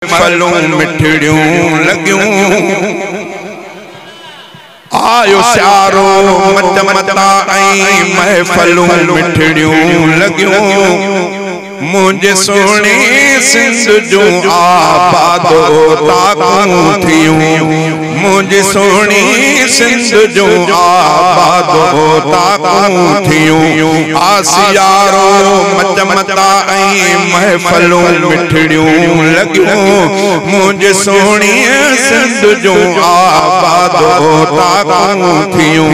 फलों मिठड़ियों लगियों आयो स्यारो मत मता आई महफलों मिठड़ियों लगियों मुझे सोने सिंध जो आबादो ताकूं थियूं मुझे सोनी सिंध जो आबादो ताकूं थियूं आसियारो मत मता आई महफलों मिठड़ियों लगियों मुझे सोनी सिंध जो आबादो ताकूं थियूं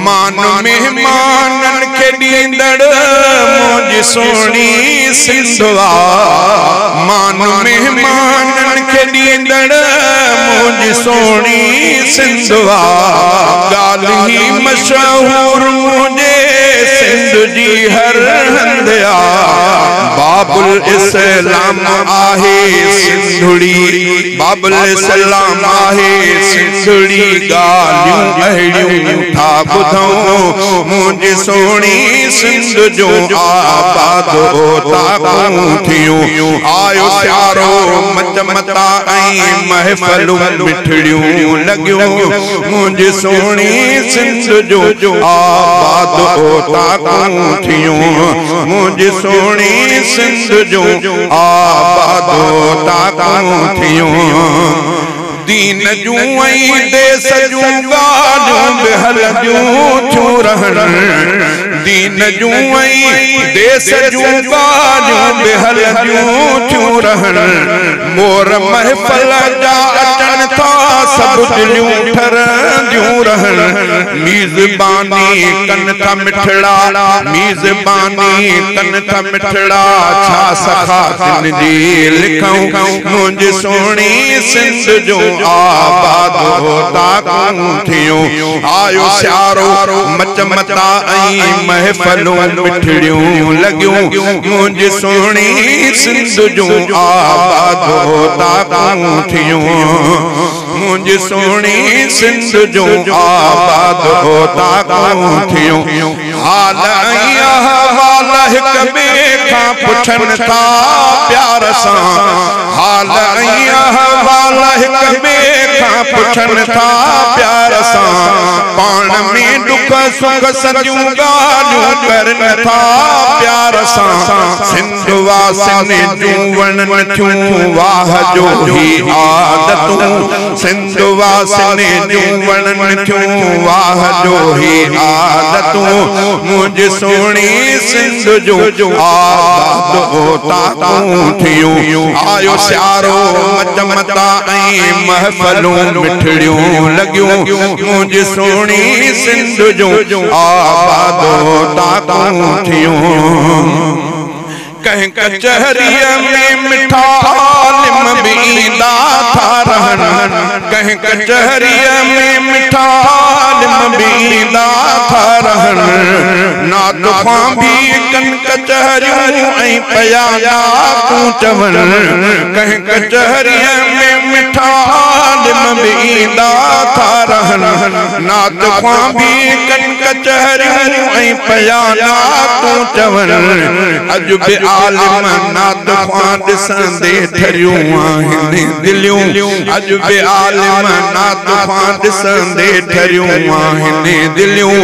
मान मेहमानन के दींदड़ मुझे सोनी सिंधवा मान मेहमानन के दींदड़ मुझे सोनी सिंधवा गाल ही मशहूर मुझे सिंध जी हर हंदिया बाबुल इस्लाम आहे सिंधुड़ी बाबुल इस्लाम आहे सिंधुड़ी गालियों अहड़ियों था बुधऊं मुझे सोनी सिंध जो आबादो ताकूं थियूं आयो स्यारो मत मता आई महफलों मिठड़ियों लगियों मुझे सोनी सिंध जो आबादो ताकूं थियूं मुझे सोनी सिंध जो आबादो ताकूं थियूं दीन जूं ऐं देस जूं ॻाल्हियूं बेहल जूं थियूं रहनि दीन जूं ऐं देस जूं ॻाल्हियूं बेहल जूं थियूं रहनि मोर महफ़ल जा अचनि था सभु दिलियूं ठरंदियूं रहनि मीज़बानी कनि था मिठड़ा मीज़बानी कनि था मिठड़ा छा सख़ातिन जी लिखऊं मुंहिंजी सोणी सिंध जो आबादो ताकूं थियूं आयो स्यारो मच मता आई महफलों मिठड़ियों लगियों मुझे सोनी सिंध जो आबादो ताकूं थियूं मुझे सोनी सिंध जो आबादो ताकूं थियूं हाल अहवाल हिक ॿिए खां पुछनि था प्यार सां हाल अहवाल हिक ॿिए खां पुछनि था प्यार सां पाण में दुख सुख सॼियूं ॻाल्हियूं करनि था प्यार सां सिंध वासिन जूं वणनि थियूं वाह जो ही आदतूं सिंध वासिन जूं वणनि थियूं वाह जो ही आदतूं मुझे सोणी सिंध जो आबादो ताकूं थियूं आयो स्यारो मच मता आई महफलों मिठड़ियों लगियों मुझे सोणी सिंध जो आबादो ताकूं थियूं कहीं कचहरिया में मिठा आलिम भी ईंदा था रहन कहीं कचहरिया में मिठा आलिम भी ईंदा था रहन नात खां भी कन कचहरियूं ऐं पया तूं चवन कहीं कचहरिया में मिठा आलिम भी ईंदा था रहन नात खां भी कन कचहरियूं ऐं पया तूं चवन अॼु बि आलिम नात खां ॾिसंदे ठरियूं आहिनि दिलियूं अॼु बि आलिम नात खां ॾिसंदे ठरियूं आहिनि दिलियूं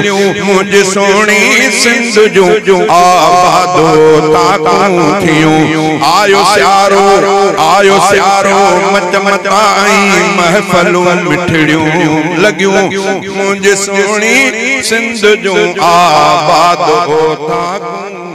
मुंहिंजी सोणी सिंध जो आबादो ताकूं थियूं आयो स्यारो मच मता आई महफलों मिठड़ियूं लगियूं मुंहिंजी सोणी सिंध जो आबादो ताकूं